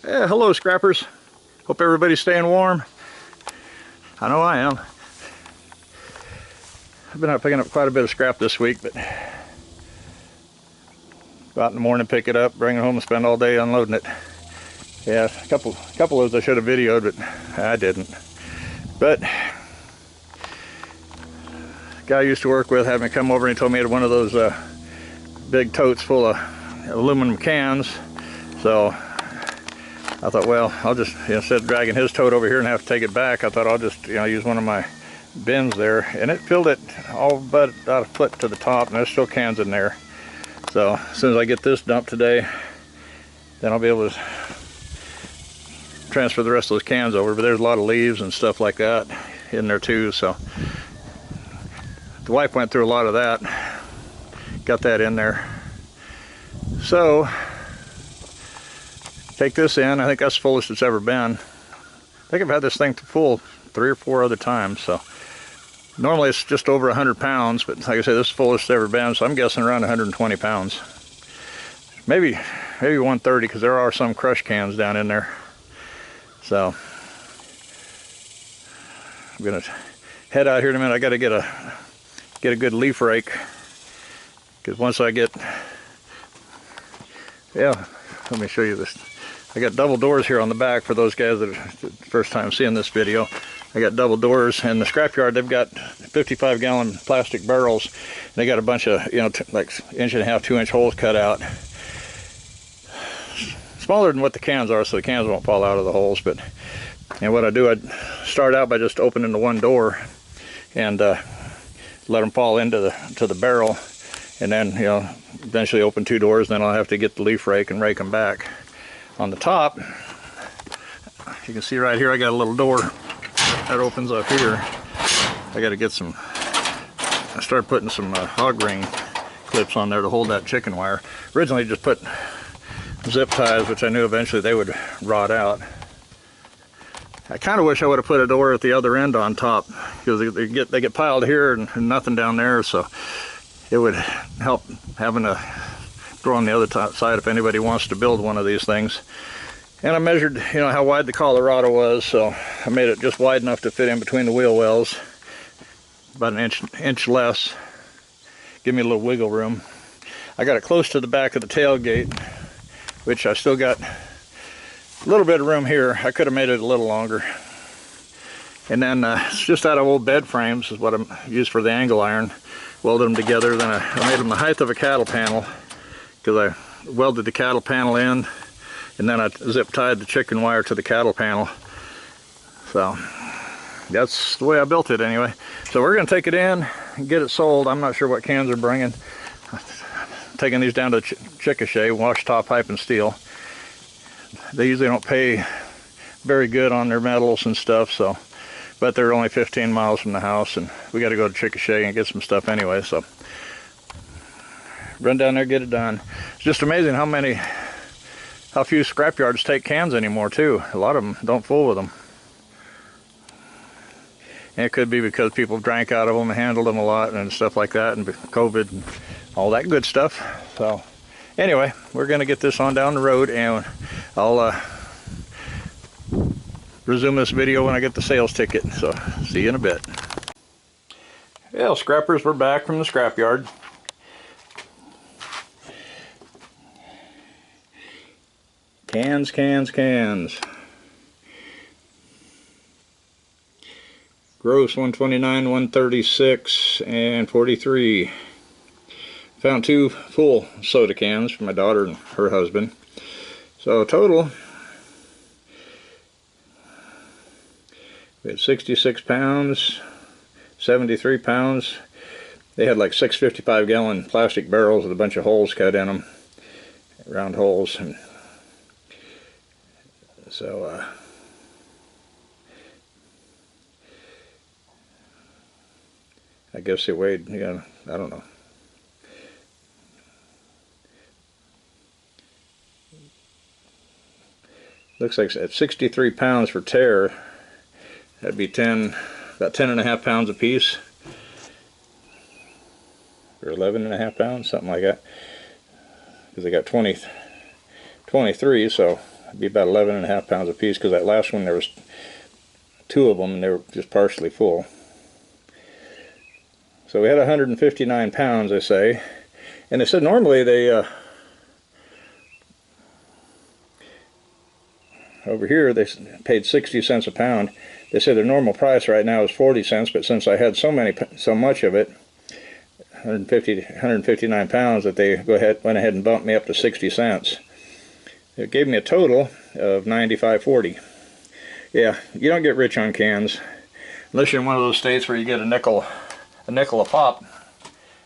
Yeah, hello scrappers. Hope everybody's staying warm. I know I am. I've been out picking up quite a bit of scrap this week, but go out in the morning, pick it up, bring it home and spend all day unloading it. Yeah, a couple of those I should have videoed, but I didn't. But the guy I used to work with had me come over and he told me he had one of those big totes full of aluminum cans. So I thought, well, I'll just, instead of dragging his tote over here and have to take it back, I thought I'll just, use one of my bins there. And it filled it all but about a foot to the top, and there's still cans in there. So as soon as I get this dumped today, then I'll be able to transfer the rest of those cans over. But there's a lot of leaves and stuff like that in there too. So the wife went through a lot of that, got that in there. So take this in. I think that's the fullest it's ever been. I think I've had this thing full 3 or 4 other times. So normally it's just over 100 pounds, but like I said, this is the fullest it's ever been. So I'm guessing around 120 pounds. Maybe 130, because there are some crush cans down in there. So I'm gonna head out here in a minute. I got to get a good leaf rake, because once I get, yeah, let me show you this. I got double doors here on the back for those guys that are the first time seeing this video. I got double doors, and the scrapyard, they've got 55-gallon plastic barrels. And they got a bunch of, like 1.5 inch, 2 inch holes cut out. Smaller than what the cans are, so the cans won't fall out of the holes. But what I do, I'd start out by just opening the one door and let them fall into the barrel, and then eventually open 2 doors. Then I'll have to get the leaf rake and rake them back. On the top, you can see right here, I got a little door that opens up here. I got to get some. I started putting some hog ring clips on there to hold that chicken wire. Originally, just put zip ties, which I knew eventually they would rot out. I kind of wish I would have put a door at the other end on top, because they get piled here and nothing down there. So it would help having a door on the other side if anybody wants to build one of these things. And I measured, how wide the Colorado was, so I made it just wide enough to fit in between the wheel wells, about an inch less. Give me a little wiggle room. I got it close to the back of the tailgate, which I still got a little bit of room here. I could have made it a little longer. And then it's just out of old bed frames is what I used for the angle iron. Welded them together, then I made them the height of a cattle panel, because I welded the cattle panel in, and then I zip tied the chicken wire to the cattle panel. So that's the way I built it anyway. So we're going to take it in and get it sold. I'm not sure what cans are bringing. Taking these down to Chickasha, wash top, pipe, and steel. They usually don't pay very good on their metals and stuff, so, but they're only 15 miles from the house, and we got to go to Chickasha and get some stuff anyway. So run down there, get it done. It's just amazing how few scrapyards take cans anymore too. A lot of them don't fool with them. And it could be because people drank out of them and handled them a lot and stuff like that, and COVID and all that good stuff. So anyway, we're gonna get this on down the road, and I'll resume this video when I get the sales ticket. So see you in a bit. Well, scrappers, we're back from the scrapyard. Cans, cans, cans. Gross 129, 136, and 43. Found 2 full soda cans for my daughter and her husband. So total, we had 66 pounds, 73 pounds. They had like 6 55-gallon plastic barrels with a bunch of holes cut in them, round holes. And so I guess it weighed, I don't know. Looks like at 63 pounds for tear, that'd be about 10.5 pounds a piece, or 11.5 pounds, something like that. Because they got 23, so It'd be about 11.5 pounds a piece, because that last one there was 2 of them and they were just partially full. So we had 159 pounds, they say, and they said normally they over here they paid 60 cents a pound. They said their normal price right now is 40 cents, but since I had so much of it, 159 pounds, that they went ahead and bumped me up to 60 cents. It gave me a total of $95.40. Yeah, you don't get rich on cans unless you're in one of those states where you get a nickel a pop,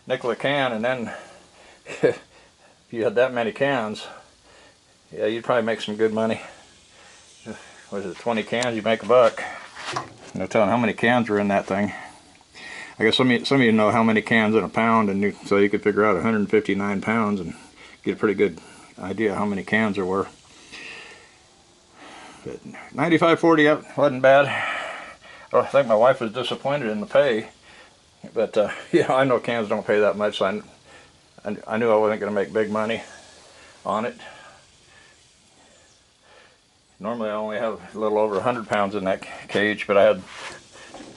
nickel a can, and then if you had that many cans, yeah, you'd probably make some good money. What is it, 20 cans, you make $1. No telling how many cans are in that thing. I guess some of you know how many cans in a pound, and so you could figure out 159 pounds and get a pretty good idea how many cans there were. But $95.40 wasn't bad. I think my wife was disappointed in the pay, but yeah, I know cans don't pay that much, so I knew I wasn't going to make big money on it. Normally I only have a little over 100 pounds in that cage, but I had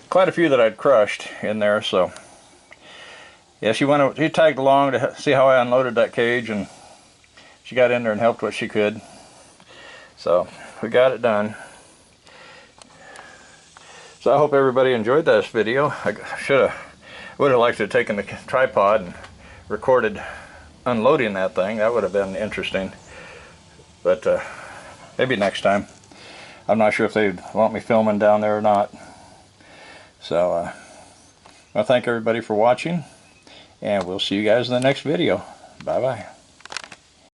quite a few that I'd crushed in there, so yeah, she tagged along to see how I unloaded that cage, and she got in there and helped what she could. So we got it done. So I hope everybody enjoyed this video. I would have liked to have taken the tripod and recorded unloading that thing. That would have been interesting, but maybe next time. I'm not sure if they'd want me filming down there or not. So I thank everybody for watching, and we'll see you guys in the next video. Bye bye.